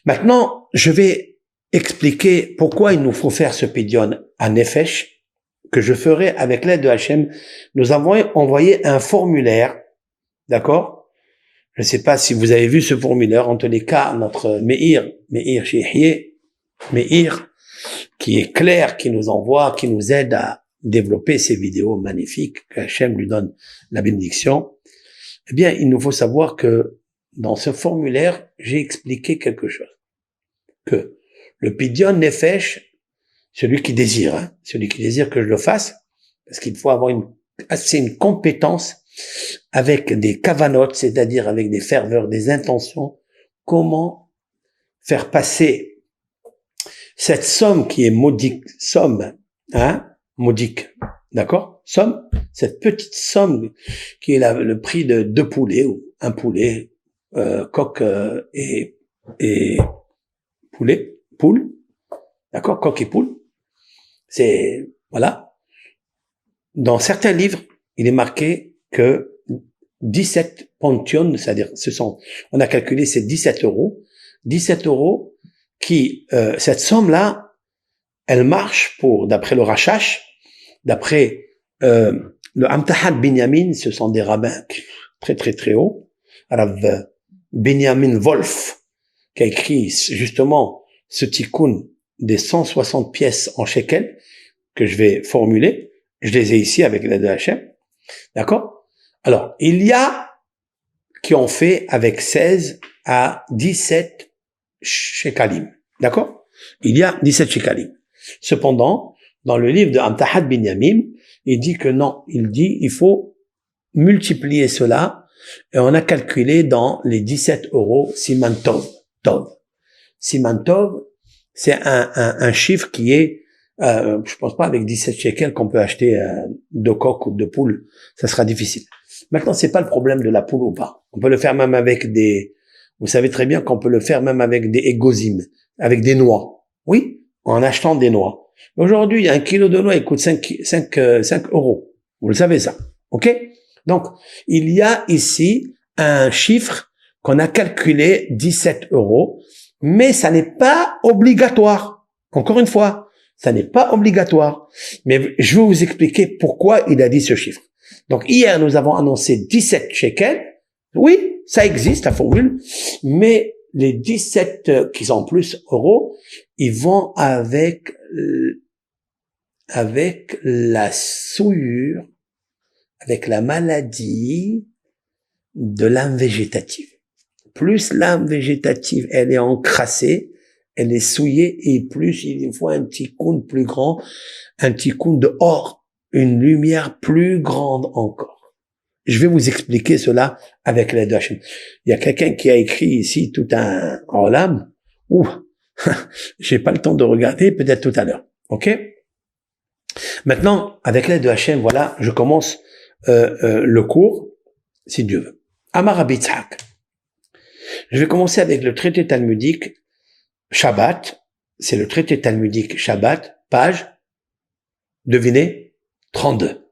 Maintenant, je vais expliquer pourquoi il nous faut faire ce Pidyon à Nefesh, que je ferai avec l'aide de Hachem. Nous avons envoyé un formulaire, d'accord? Je ne sais pas si vous avez vu ce formulaire. En tous les cas, notre Meir Shihye, Meir, qui est clair, qui nous envoie, qui nous aide à développer ces vidéos magnifiques, que Hachem lui donne la bénédiction. Eh bien, il nous faut savoir que dans ce formulaire, j'ai expliqué quelque chose. Que le Pidyon Nefesh, celui qui désire que je le fasse, parce qu'il faut avoir une compétence avec des kavanot, c'est-à-dire avec des ferveurs, des intentions, comment faire passer cette somme qui est modique, modique, d'accord? Somme, cette petite somme qui est le prix de 2 poulets, ou un poulet, coq et poule, d'accord? Coq et poule. C'est, voilà. Dans certains livres, il est marqué que 17 pontions, c'est-à-dire, on a calculé, c'est 17 euros qui, cette somme-là, elle marche d'après le Rashash, d'après, le Amtahad Binyamin, ce sont des rabbins très très très hauts, Rav Binyamin Wolf, qui a écrit justement ce tikkun des 160 pièces en shekel, que je vais formuler. Je les ai ici avec l'aide de Hachem. D'accord? Alors, il y a qui ont fait avec 16 à 17 shekalim. D'accord? Il y a 17 shekalim. Cependant, dans le livre de Amtahad Binyamin, il dit que non. Il faut multiplier cela, et on a calculé dans les 17 euros Siman Tov. Siman Tov, c'est un chiffre qui est, je pense pas avec 17 shekels qu'on peut acheter 2 coqs ou 2 poules. Ça sera difficile. Maintenant, c'est pas le problème de la poule ou pas. On peut le faire même avec vous savez très bien qu'on peut le faire même avec des égozim, avec des noix. Oui, en achetant des noix. Aujourd'hui, un kilo de noix, il coûte 5 euros. Vous le savez ça. OK? Donc, il y a ici un chiffre qu'on a calculé 17 euros, mais ça n'est pas obligatoire. Encore une fois, ça n'est pas obligatoire. Mais je vais vous expliquer pourquoi il a dit ce chiffre. Donc, hier, nous avons annoncé 17 shekels. Oui, ça existe, la formule, mais les 17 qui sont plus euros, ils vont avec la souillure, avec la maladie de l'âme végétative. Plus l'âme végétative, elle est encrassée, elle est souillée, et plus il faut un tikkun plus grand, un tikkun de or, une lumière plus grande encore. Je vais vous expliquer cela avec l'aide de Hachem. Il y a quelqu'un qui a écrit ici tout un olam. J'ai pas le temps de regarder, peut-être tout à l'heure. OK? Maintenant, avec l'aide de Hachem, voilà, je commence le cours, si Dieu veut. Amar Rabbi Yitzhak. Je vais commencer avec le traité talmudique Shabbat. C'est le traité talmudique Shabbat, page, devinez, 32.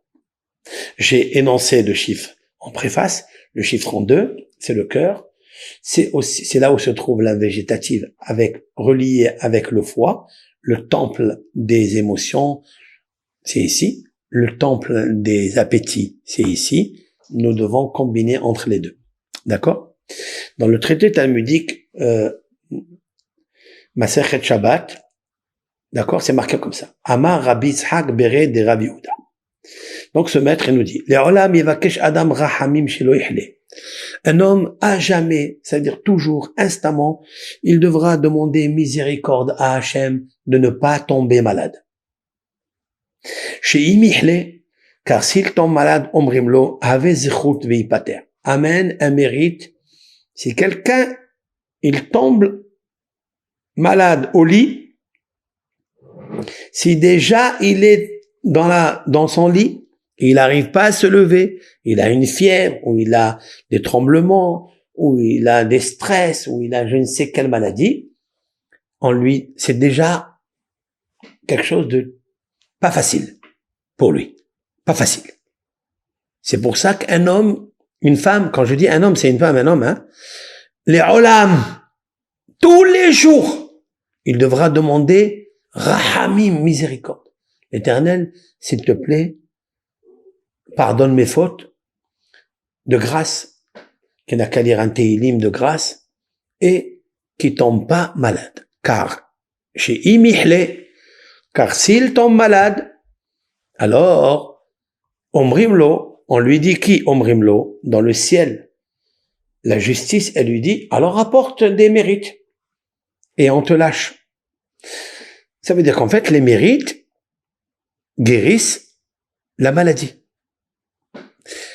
J'ai énoncé le chiffre en préface. Le chiffre 32, c'est le cœur. C'est là où se trouve l'âme végétative, relié avec le foie. Le temple des émotions, c'est ici. Le temple des appétits, c'est ici. Nous devons combiner entre les deux. D'accord? Dans le traité talmudique, Masechet Shabbat, d'accord, c'est marqué comme ça. Amar Rabbi Yitzhak Bere de Rabbi Yehuda. Donc ce maître il nous dit, Le'olam yevakesh Adam rahamim shelo yichle. Un homme à jamais, c'est-à-dire toujours, instamment, il devra demander miséricorde à Hachem de ne pas tomber malade. She'im yichle, car s'il tombe malade, omrimlo, have zichut veipater. Amen, un mérite. Si quelqu'un, il tombe malade au lit, si déjà il est dans son lit, il n'arrive pas à se lever, il a une fièvre, ou il a des tremblements, ou il a des stress, ou il a je ne sais quelle maladie, c'est déjà quelque chose de pas facile pour lui. Pas facile. C'est pour ça qu'un homme, une femme, quand je dis un homme, c'est une femme, un homme, les olam, tous les jours, il devra demander Rahamim, miséricorde. L'Éternel, s'il te plaît, pardonne mes fautes, de grâce, qu'il n'a qu'à lire un Tehillim de grâce, et qu'il tombe pas malade. Car, chez Imihle, car s'il tombe malade, alors, Omrimlo, on lui dit qui Omrimlo? Dans le ciel. La justice, elle lui dit, alors apporte des mérites. Et on te lâche. Ça veut dire qu'en fait, les mérites guérissent la maladie.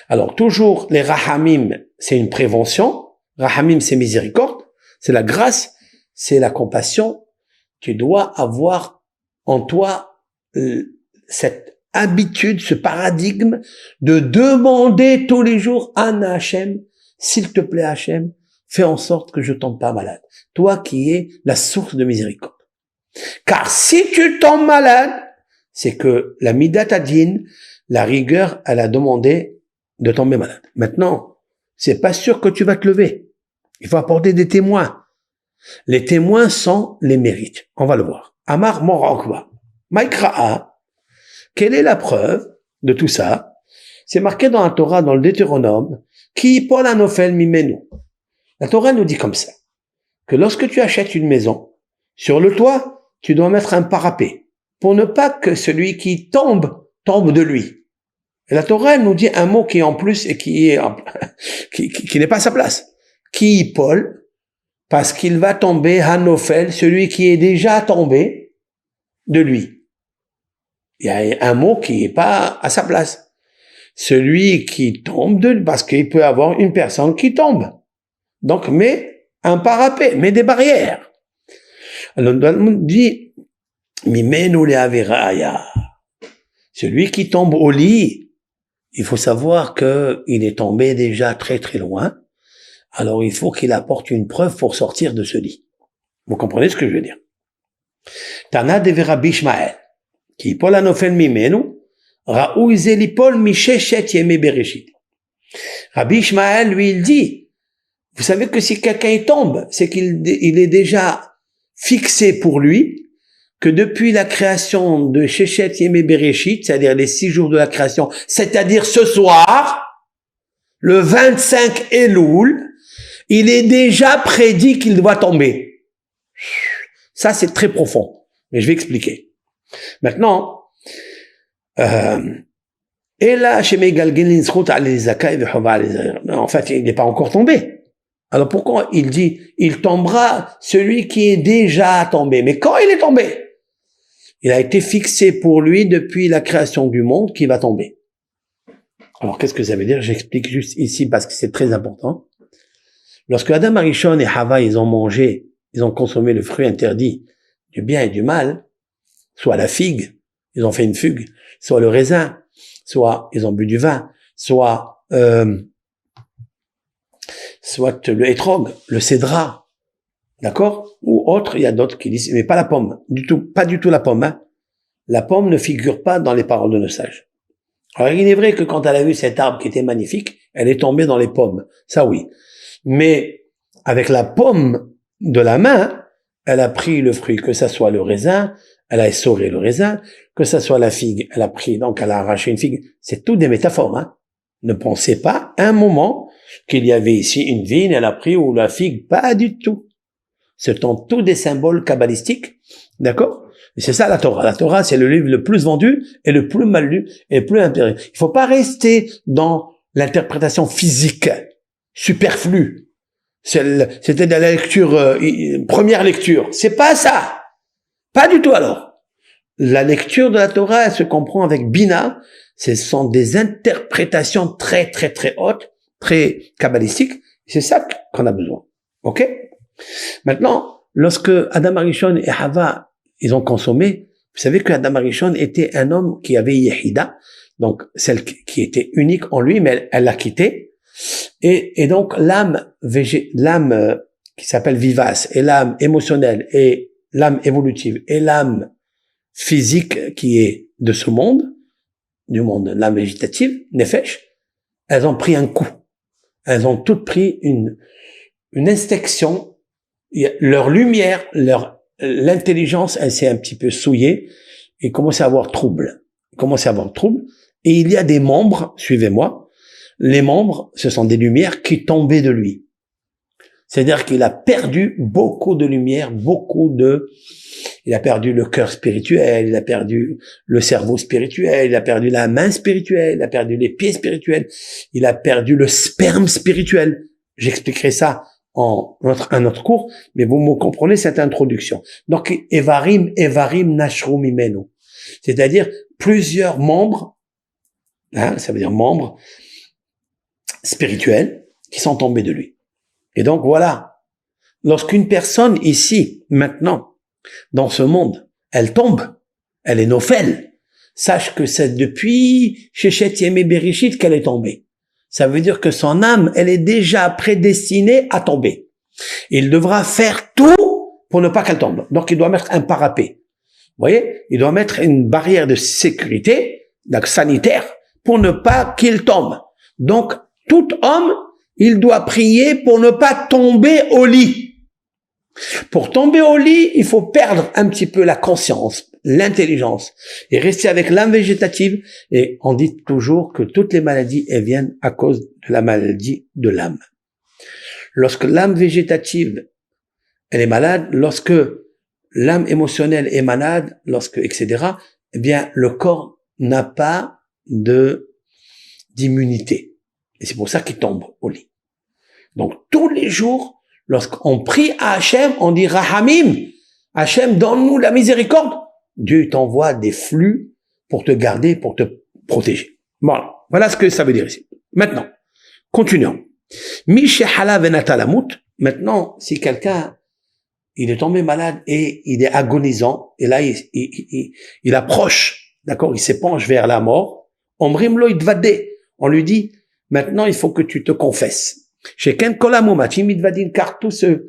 Alors, toujours, les rahamim, c'est une prévention. Rahamim, c'est miséricorde. C'est la grâce. C'est la compassion. Tu dois avoir en toi cette habitude, ce paradigme de demander tous les jours à Hachem, s'il te plaît Hachem, fais en sorte que je tombe pas malade. Toi qui es la source de miséricorde. Car si tu tombes malade, c'est que la midat adin, la rigueur, elle a demandé de tomber malade. Maintenant, c'est pas sûr que tu vas te lever. Il faut apporter des témoins. Les témoins sont les mérites. On va le voir. Amar Morakba. Maïkra'a. Quelle est la preuve de tout ça? C'est marqué dans la Torah, dans le Deutéronome, qui Paul Anofel Mimenu. La Torah nous dit comme ça, que lorsque tu achètes une maison, sur le toit, tu dois mettre un parapet, pour ne pas que celui qui tombe de lui. Et la Torah elle nous dit un mot qui est en plus et qui est qui n'est pas à sa place. Qui Paul, parce qu'il va tomber Hanofel, celui qui est déjà tombé de lui. Il y a un mot qui n'est pas à sa place. Celui qui tombe de lui, parce qu'il peut y avoir une personne qui tombe. Donc, mets un parapet, mets des barrières. Alors, on dit, Mimenu le averaya. Celui qui tombe au lit, il faut savoir qu'il est tombé déjà très très loin. Alors, il faut qu'il apporte une preuve pour sortir de ce lit. Vous comprenez ce que je veux dire? Tana de Rabbi Ishmael, qui Paul Anofel Mimenu, Raoui Zelipol Misheshet Yeme Bereshit. Rabbi Ishmael, lui, il dit, vous savez que si quelqu'un tombe, c'est qu'il est déjà fixé pour lui que depuis la création de Sheshet Yeme Bereshit, c'est-à-dire les 6 jours de la création, c'est-à-dire ce soir, le 25 Elul, il est déjà prédit qu'il doit tomber. Ça, c'est très profond. Mais je vais expliquer. Maintenant, et là, en fait, il n'est pas encore tombé. Alors pourquoi il dit, il tombera celui qui est déjà tombé. Mais quand il est tombé, il a été fixé pour lui depuis la création du monde qui va tomber. Alors qu'est-ce que ça veut dire? J'explique juste ici parce que c'est très important. Lorsque Adam Arishon et Hava, ils ont mangé, ils ont consommé le fruit interdit du bien et du mal, soit la figue, ils ont fait une fugue, soit le raisin, soit ils ont bu du vin, soit le hétrog, le cédra, d'accord? Ou autre, il y a d'autres qui disent, mais pas la pomme, pas du tout la pomme, hein. La pomme ne figure pas dans les paroles de nos sages. Alors il est vrai que quand elle a vu cet arbre qui était magnifique, elle est tombée dans les pommes, ça oui. Mais avec la pomme de la main, elle a pris le fruit, que ça soit le raisin, elle a essoré le raisin, que ça soit la figue, elle a pris, donc elle a arraché une figue. C'est tout des métaphores, hein. Ne pensez pas un moment qu'il y avait ici une vigne, elle a pris, ou la figue, pas du tout. Ce sont tous des symboles kabbalistiques, d'accord? Et c'est ça la Torah. La Torah, c'est le livre le plus vendu et le plus mal lu et le plus intéressant. Il faut pas rester dans l'interprétation physique, superflue. C'était de la lecture, première lecture. C'est pas ça. Pas du tout alors. La lecture de la Torah, elle se comprend avec Bina. Ce sont des interprétations très, très, très hautes, très kabbalistiques. C'est ça qu'on a besoin. OK? Maintenant, lorsque Adam Arishon et Hava, ils ont consommé, vous savez que Adam Arishon était un homme qui avait Yehida, donc celle qui était unique en lui, mais elle l'a quitté. Et donc l'âme qui s'appelle vivace, et l'âme émotionnelle, et l'âme évolutive, et l'âme physique qui est de ce monde, du monde, l'âme végétative, Nefesh, elles ont pris un coup. Elles ont toutes pris une inspection leur lumière, l'intelligence, elle s'est un petit peu souillée et commence à avoir trouble. Et il y a des membres, suivez-moi, les membres, ce sont des lumières qui tombaient de lui. C'est-à-dire qu'il a perdu beaucoup de lumière, il a perdu le cœur spirituel, il a perdu le cerveau spirituel, il a perdu la main spirituelle, il a perdu les pieds spirituels, il a perdu le sperme spirituel. J'expliquerai ça un autre cours, mais vous me comprenez cette introduction. Donc, Evarim Nashru Mimenu. C'est-à-dire plusieurs membres, ça veut dire membres spirituels qui sont tombés de lui. Et donc, voilà. Lorsqu'une personne ici, maintenant, dans ce monde, elle tombe, elle est nophèle, sache que c'est depuis Shechet Yemei Bereshit qu'elle est tombée. Ça veut dire que son âme, elle est déjà prédestinée à tomber. Il devra faire tout pour ne pas qu'elle tombe. Donc, il doit mettre un parapet. Vous voyez? Il doit mettre une barrière de sécurité, donc sanitaire, pour ne pas qu'il tombe. Donc, tout homme, il doit prier pour ne pas tomber au lit. Pour tomber au lit, il faut perdre un petit peu la conscience, l'intelligence, et rester avec l'âme végétative. Et on dit toujours que toutes les maladies, elles viennent à cause de la maladie de l'âme. Lorsque l'âme végétative, elle est malade, lorsque l'âme émotionnelle est malade, etc., eh bien, le corps n'a pas d'immunité. Et c'est pour ça qu'il tombe au lit. Donc, tous les jours, lorsqu'on prie à Hachem, on dit Rahamim, Hachem, donne-nous la miséricorde. Dieu t'envoie des flux pour te garder, pour te protéger. Voilà ce que ça veut dire ici. Maintenant, continuons. Maintenant, si quelqu'un, il est tombé malade et il est agonisant, et là, il approche, d'accord, il s'épanche vers la mort, on lui dit, maintenant, il faut que tu te confesses. Car tous ceux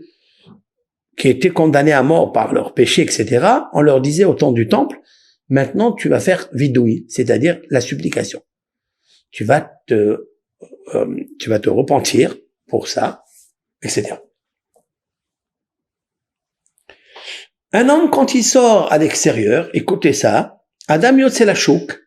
qui étaient condamnés à mort par leurs péchés, etc., on leur disait au temps du temple, maintenant tu vas faire vidouille, c'est-à-dire la supplication. Tu vas te repentir pour ça, etc. Un homme, quand il sort à l'extérieur, écoutez ça, Adam Yotse la chouk,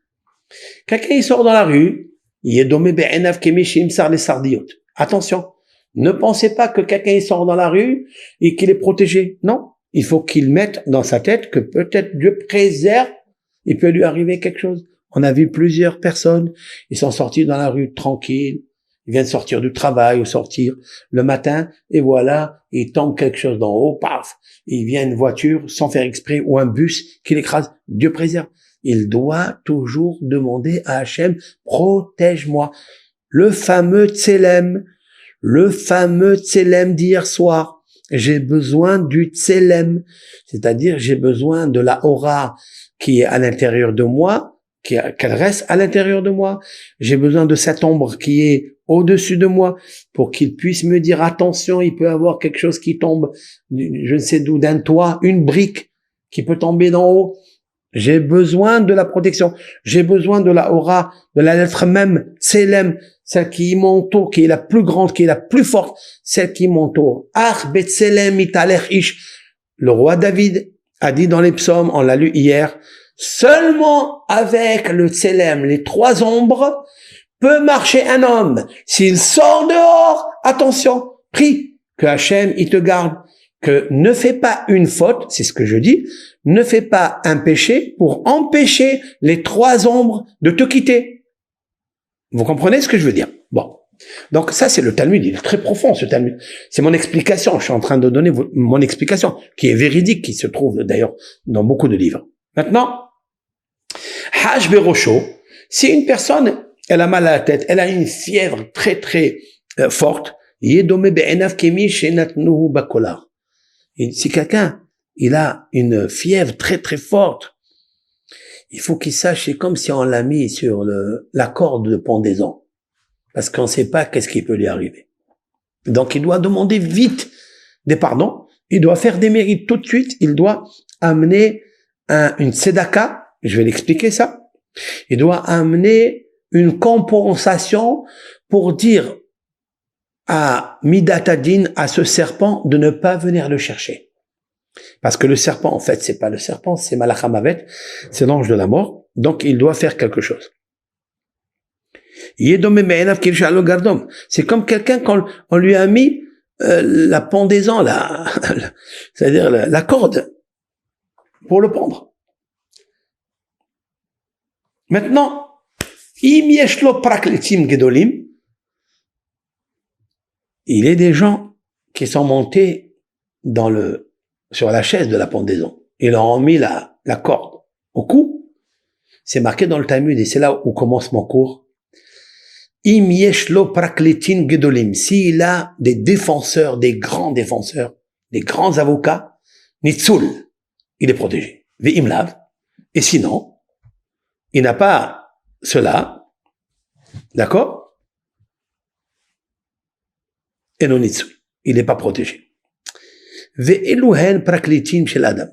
quelqu'un il sort dans la rue, il est domé be'enav kemishim sar les sardiot. Attention, ne pensez pas que quelqu'un sort dans la rue et qu'il est protégé. Non, il faut qu'il mette dans sa tête que peut-être Dieu préserve, il peut lui arriver quelque chose. On a vu plusieurs personnes, ils sont sortis dans la rue tranquilles, ils viennent sortir du travail ou sortir le matin, et voilà, il tombe quelque chose d'en haut, paf, il vient une voiture sans faire exprès ou un bus qui l'écrase. Dieu préserve. Il doit toujours demander à Hachem, protège-moi. Le fameux tselem d'hier soir. J'ai besoin du tselem, c'est-à-dire j'ai besoin de la aura qui est à l'intérieur de moi, qu'elle reste à l'intérieur de moi. J'ai besoin de cette ombre qui est au-dessus de moi pour qu'il puisse me dire attention, il peut y avoir quelque chose qui tombe, je ne sais d'où, d'un toit, une brique qui peut tomber d'en haut. J'ai besoin de la protection. J'ai besoin de la aura, de la lettre même, Tselem, celle qui m'entoure, qui est la plus grande, qui est la plus forte, celle qui m'entoure. Ach betselem italer ish. Le roi David a dit dans les psaumes, on l'a lu hier, seulement avec le Tselem, les trois ombres, peut marcher un homme. S'il sort dehors, attention, prie que Hachem, il te garde, que ne fais pas une faute, c'est ce que je dis, ne fais pas un péché pour empêcher les trois ombres de te quitter. Vous comprenez ce que je veux dire? Bon. Donc ça, c'est le Talmud. Il est très profond, ce Talmud. C'est mon explication. Je suis en train de donner mon explication, qui est véridique, qui se trouve d'ailleurs dans beaucoup de livres. Maintenant, Haj Berosho, si une personne, elle a mal à la tête, elle a une fièvre très très forte, Yedome be'enav kemi shenatnuhu bakolar. Si quelqu'un, il a une fièvre très très forte, il faut qu'il sache, c'est comme si on l'a mis sur la corde de pendaison. Parce qu'on ne sait pas qu'est-ce qui peut lui arriver. Donc il doit demander vite des pardons, il doit faire des mérites tout de suite, il doit amener une tzedaka, je vais l'expliquer ça, il doit amener une compensation pour dire à Midatadin, à ce serpent, de ne pas venir le chercher. Parce que le serpent, en fait, c'est pas le serpent, c'est Malach HaMavet, c'est l'ange de la mort, donc il doit faire quelque chose. C'est comme quelqu'un quand on lui a mis la pendaison, c'est-à-dire la corde, pour le pendre. Maintenant, il est des gens qui sont montés sur la chaise de la pendaison. Ils leur ont mis la corde au cou. C'est marqué dans le Talmud et c'est là où commence mon cours. Im yeshlo praklitin gedolim. S'il a des défenseurs, des grands avocats, nitzul, il est protégé. Ve'im lav. Et sinon, il n'a pas cela, d'accord? Et non nitzul. Il n'est pas protégé. Ve'eluhen praklitin shel adam.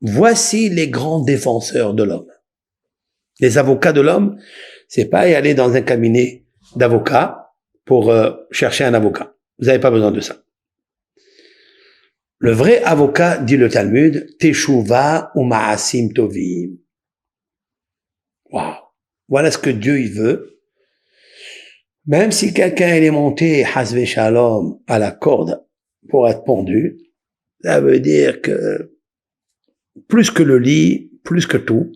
Voici les grands défenseurs de l'homme. Les avocats de l'homme, c'est pas y aller dans un cabinet d'avocats pour chercher un avocat. Vous n'avez pas besoin de ça. Le vrai avocat, dit le Talmud, Teshuva ou Ma'asim Tovim. Waouh. Voilà ce que Dieu il veut. Même si quelqu'un est monté, Hasve Shalom, à la corde pour être pendu, ça veut dire que plus que le lit, plus que tout,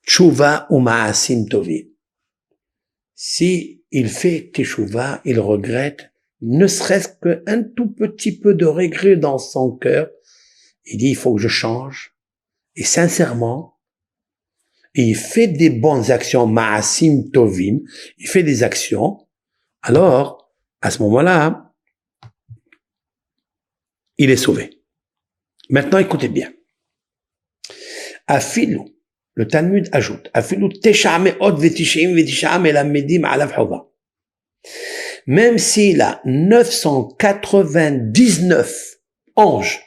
Teshuva ou Ma'asim Tovim. Si il fait teshuva, il regrette, ne serait-ce qu'un tout petit peu de regret dans son cœur. Il dit, il faut que je change. Et sincèrement, il fait des bonnes actions, ma'asim tovim, il fait des actions. Alors, à ce moment-là, il est sauvé. Maintenant, écoutez bien. Afilou. Le Talmud ajoute, même s'il a 999 anges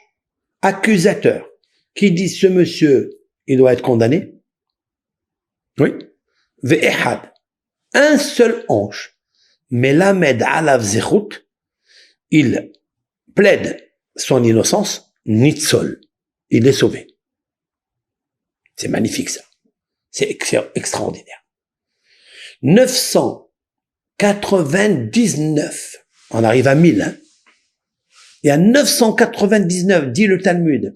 accusateurs qui disent ce monsieur, il doit être condamné. Oui. Ve'ehad. Un seul ange. Melamed alav zechut. Il plaide son innocence. Nitzol. Il est sauvé. C'est magnifique, ça. C'est extraordinaire. 999. On arrive à 1000, hein. Il y a 999, dit le Talmud.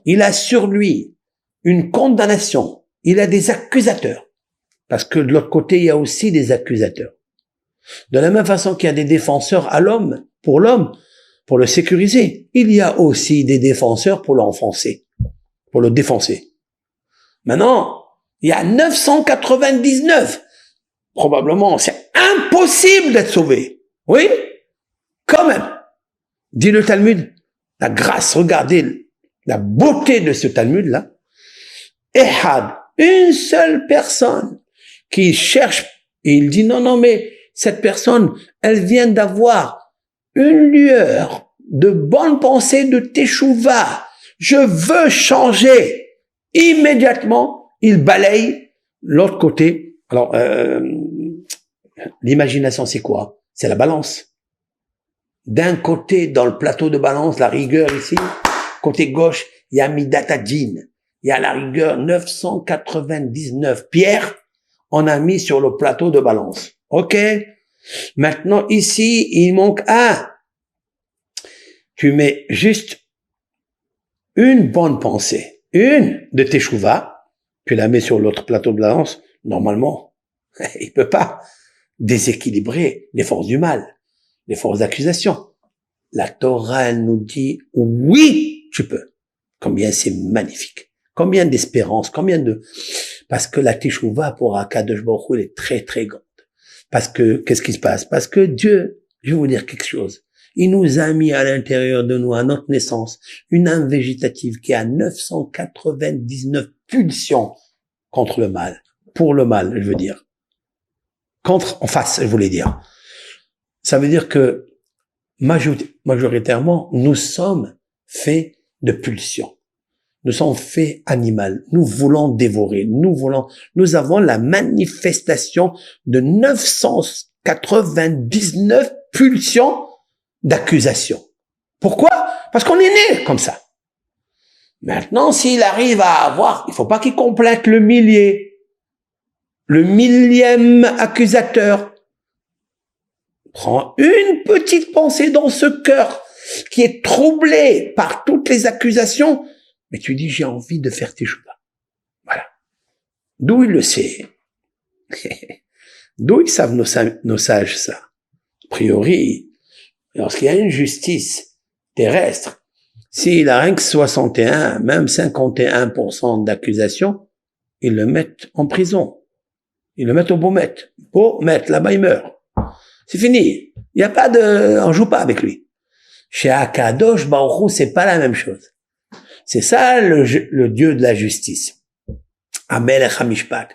Il a sur lui une condamnation. Il a des accusateurs. Parce que de l'autre côté, il y a aussi des accusateurs. De la même façon qu'il y a des défenseurs à l'homme, pour le sécuriser, il y a aussi des défenseurs pour l'enfoncer, pour le défoncer. Maintenant, il y a 999. Probablement, c'est impossible d'être sauvé. Oui? Quand même. Dit le Talmud. La grâce, regardez la beauté de ce Talmud-là. Ehad, une seule personne qui cherche, et il dit non, mais cette personne, elle vient d'avoir une lueur de bonne pensée de Teshuvah. Je veux changer. Immédiatement, il balaye l'autre côté. Alors, l'imagination, c'est quoi? C'est la balance. D'un côté, dans le plateau de balance, la rigueur ici, côté gauche, il y a Midatadin. Il y a la rigueur 999 pierres, on a mis sur le plateau de balance. OK? Maintenant, ici, il manque un. Tu mets juste une bonne pensée. Une de Teshuvah, tu la mets sur l'autre plateau de balance, normalement, il peut pas déséquilibrer les forces du mal, les forces d'accusation. La Torah, elle nous dit, oui, tu peux. Combien c'est magnifique. Combien d'espérance, parce que la Teshuvah pour Akadosh Baruch Hu, elle est très, très grande. Parce que, qu'est-ce qui se passe? Parce que Dieu, je vais vous dire quelque chose. Il nous a mis à l'intérieur de nous, à notre naissance, une âme végétative qui a 999 pulsions contre le mal. Pour le mal, je veux dire. En face, je voulais dire. Ça veut dire que, majoritairement, nous sommes faits de pulsions. Nous sommes faits animaux. Nous voulons dévorer. Nous avons la manifestation de 999 pulsions d'accusation. Pourquoi? Parce qu'on est né comme ça. Maintenant, s'il arrive à avoir, il faut pas qu'il complète le millier, le millième accusateur. Prends une petite pensée dans ce cœur qui est troublé par toutes les accusations, mais tu dis, j'ai envie de faire teshuva. Voilà. D'où il le sait? D'où ils savent nos sages ça? A priori, lorsqu'il y a une justice terrestre, s'il a rien que 61, même 51% d'accusations, ils le mettent en prison. Ils le mettent au Beaumet. Beaumet, là-bas il meurt. C'est fini. Il y a pas de, on joue pas avec lui. Chez Akadosh Baruch Hu, c'est pas la même chose. C'est ça le Dieu de la justice. Amelech HaMishpat.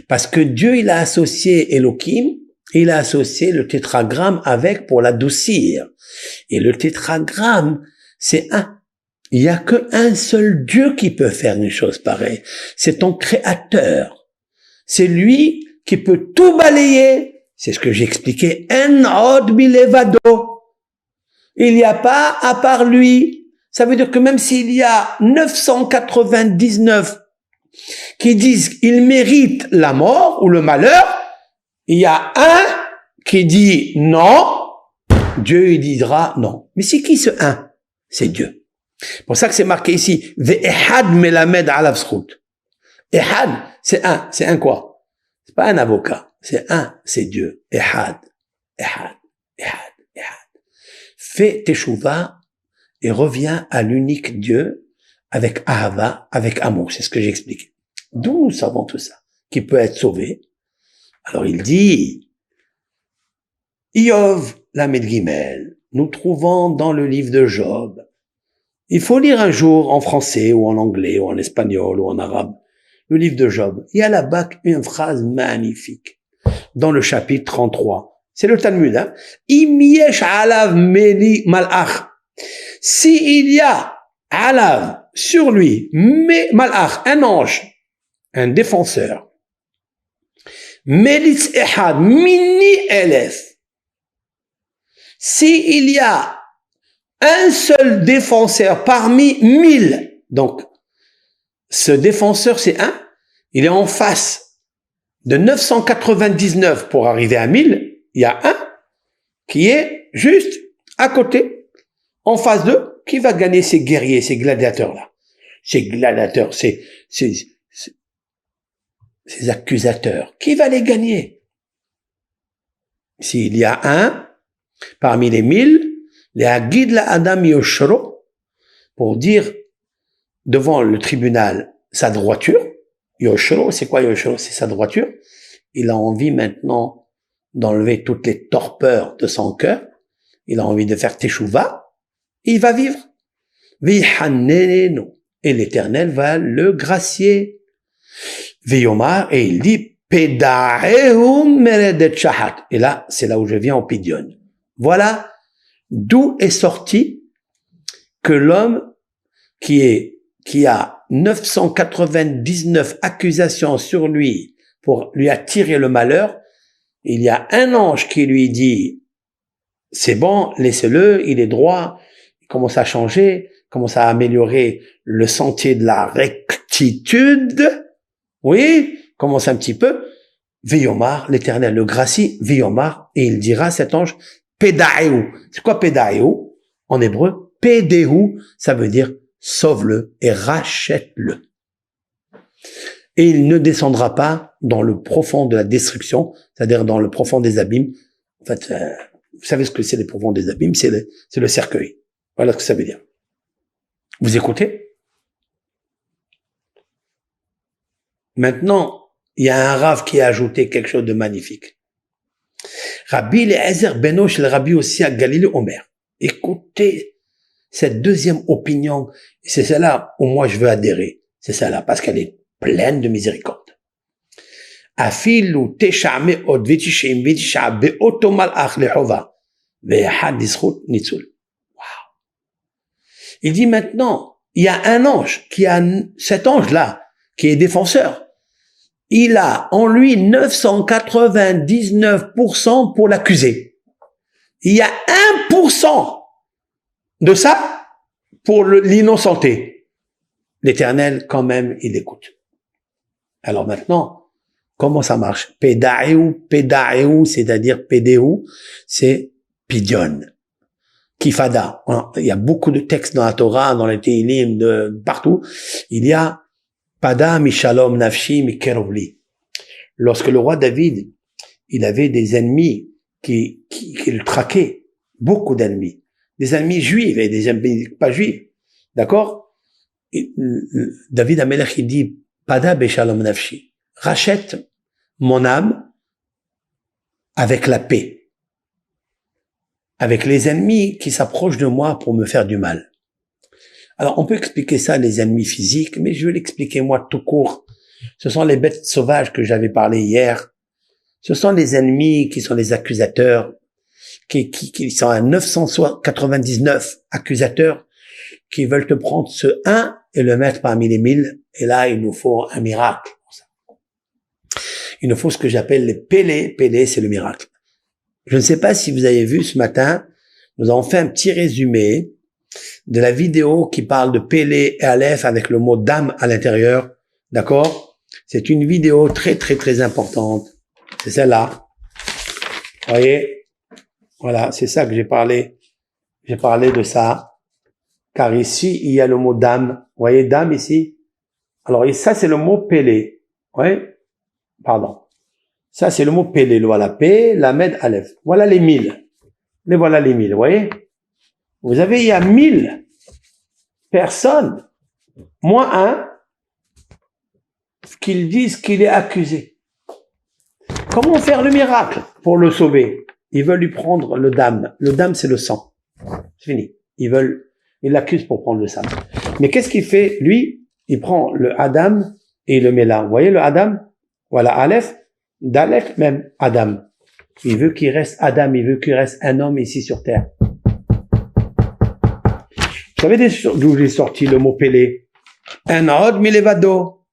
Parce que Dieu, il a associé Elohim, il a associé le tétragramme avec pour l'adoucir. Et le tétragramme, c'est un. Il y a que un seul Dieu qui peut faire une chose pareille. C'est ton créateur. C'est lui qui peut tout balayer. C'est ce que j'expliquais. En od bilevado. Il n'y a pas à part lui. Ça veut dire que même s'il y a 999 qui disent qu'il mérite la mort ou le malheur, il y a un qui dit non, Dieu il dira non. Mais c'est qui ce un? C'est Dieu. C'est pour ça que c'est marqué ici, Ve'ehad melamed alav zchut. Ehad, c'est un. C'est un quoi? C'est pas un avocat. C'est un, c'est Dieu. Ehad, Ehad, Ehad, Ehad. Fais teshuva et reviens à l'unique Dieu avec ahava, avec amour. C'est ce que j'explique. D'où nous savons tout ça? Qui peut être sauvé? Alors il dit, Iov, Lamed Gimel, nous trouvons dans le livre de Job. Il faut lire un jour en français ou en anglais ou en espagnol ou en arabe le livre de Job. Il y a là-bas une phrase magnifique dans le chapitre 33. C'est le Talmud, hein. Im yesh alav meli malach. S'il y a alav sur lui, malach, un ange, un défenseur, Melitz ehad mini elef. S'il y a un seul défenseur parmi 1000, donc ce défenseur c'est un, il est en face de 999 pour arriver à 1000, il y a un qui est juste à côté, en face d'eux, qui va gagner ces guerriers, ces gladiateurs-là. Ces gladiateurs, ces accusateurs. Qui va les gagner? S'il y a un, parmi les 1000, les Hagid la Adam Yoshro, pour dire devant le tribunal sa droiture. Yoshro, c'est quoi Yoshro? C'est sa droiture. Il a envie maintenant d'enlever toutes les torpeurs de son cœur. Il a envie de faire teshuva. Il va vivre. Vihannenu. Et l'Éternel va le gracier. Veyomar, et il dit, Pedaehum meredet shahat. Et là, c'est là où je viens au Pidion. Voilà d'où est sorti que l'homme qui a 999 accusations sur lui pour lui attirer le malheur, il y a un ange qui lui dit, c'est bon, laissez-le, il est droit, il commence à changer, commence à améliorer le sentier de la rectitude. Oui, commence un petit peu. Veyomar, l'Éternel le gracie, Veyomar, et il dira, cet ange, Pedaeu. C'est quoi Pedaeu? En hébreu, Pedeu, ça veut dire sauve-le et rachète-le. Et il ne descendra pas dans le profond de la destruction, c'est-à-dire dans le profond des abîmes. En fait, vous savez ce que c'est les profonds des abîmes? C'est le cercueil. Voilà ce que ça veut dire. Vous écoutez? Maintenant, il y a un Rav qui a ajouté quelque chose de magnifique. Rabbi Eliezer Beno shel Rabbi aussi à Galilée Omer. Écoutez cette deuxième opinion, c'est celle-là où moi je veux adhérer. C'est celle-là, parce qu'elle est pleine de miséricorde. Afilu teshame od vitishim vitisha beoto malach lehova ve'ehad dischut nitzul. Wow. Il dit maintenant, il y a un ange cet ange-là, qui est défenseur. Il a en lui 999% pour l'accuser. Il y a 1% de ça pour l'innocenté. L'Éternel, quand même, il écoute. Alors maintenant, comment ça marche? Pédaéou, c'est-à-dire pédéou, c'est pidion. Kifada. Il y a beaucoup de textes dans la Torah, dans les Tehillim, de partout. Il y a Pada Mishalom Nafshi Mikerovli. Lorsque le roi David, il avait des ennemis qui le traquaient, beaucoup d'ennemis. Des ennemis juifs et des ennemis pas juifs. D'accord? David Amelech, il dit, Pada Beshalom Nafshi. Rachète mon âme avec la paix. Avec les ennemis qui s'approchent de moi pour me faire du mal. Alors, on peut expliquer ça, les ennemis physiques, mais je vais l'expliquer moi tout court. Ce sont les bêtes sauvages que j'avais parlé hier. Ce sont les ennemis qui sont les accusateurs, qui sont à 999 accusateurs, qui veulent te prendre ce un et le mettre parmi les 1000. Et là, il nous faut un miracle. Il nous faut ce que j'appelle les pélés. Pélés, c'est le miracle. Je ne sais pas si vous avez vu ce matin, nous avons fait un petit résumé de la vidéo qui parle de Pélé et Aleph avec le mot dame à l'intérieur. D'accord? C'est une vidéo très, très, très importante. C'est celle-là. Vous voyez? Voilà, c'est ça que j'ai parlé. J'ai parlé de ça. Car ici, il y a le mot dame. Vous voyez, dame ici? Alors, ça, c'est le mot Pélé. Oui? Pardon. Ça, c'est le mot Pélé. Voilà, P, Lamed, Aleph. Voilà les 1000. Mais voilà les 1000, vous voyez? Vous avez, il y a 1000 personnes, moins un, qu'ils disent qu'il est accusé. Comment faire le miracle pour le sauver? Ils veulent lui prendre le dam. Le dam, c'est le sang. C'est fini. Ils l'accusent pour prendre le sang. Mais qu'est-ce qu'il fait? Lui, il prend le Adam et il le met là. Vous voyez le Adam? Voilà, Aleph. D'Aleph même, Adam. Il veut qu'il reste Adam, il veut qu'il reste un homme ici sur terre. Vous savez d'où j'ai sorti le mot Pélé? En od milevado.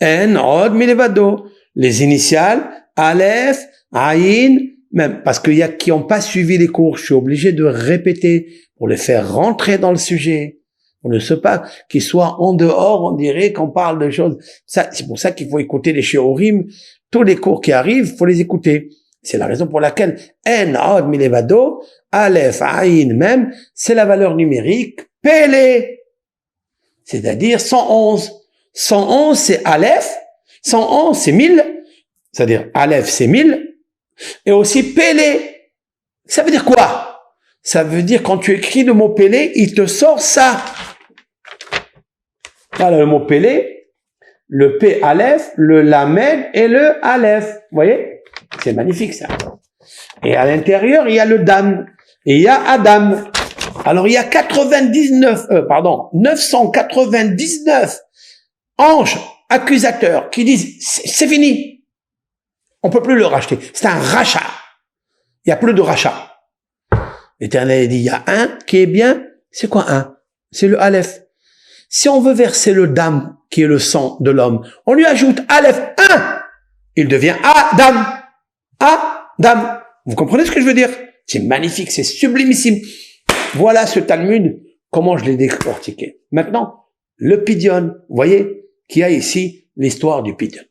En od milevado. Les initiales, Aleph, Aïn, même, parce qu'il y a qui n'ont pas suivi les cours, je suis obligé de répéter pour les faire rentrer dans le sujet. On ne sait pas qu'ils soient en dehors, on dirait qu'on parle de choses. Ça, c'est pour ça qu'il faut écouter les shiurim. Tous les cours qui arrivent, faut les écouter. C'est la raison pour laquelle En Od Milevado, Aleph, Aïn même, c'est la valeur numérique Pélé. C'est-à-dire 111. 111 c'est Aleph, 111 c'est 1000, c'est-à-dire Aleph c'est 1000, et aussi Pélé. Ça veut dire quoi? Ça veut dire quand tu écris le mot Pélé, il te sort ça. Voilà le mot Pélé. Le P Aleph, le Lamed et le Aleph. Vous voyez? C'est magnifique ça. Et à l'intérieur, il y a le Dam. Et il y a Adam. Alors il y a 999 anges accusateurs qui disent c'est fini. On peut plus le racheter. C'est un rachat. Il y a plus de rachat. L'Éternel dit il y a un qui est bien. C'est quoi un? C'est le Aleph. Si on veut verser le Dam, qui est le sang de l'homme, on lui ajoute Aleph 1, il devient Adam. Adam. Vous comprenez ce que je veux dire? C'est magnifique, c'est sublimissime. Voilà ce Talmud, comment je l'ai décortiqué. Maintenant, le Pidion, vous voyez qu'il y a ici l'histoire du Pidion.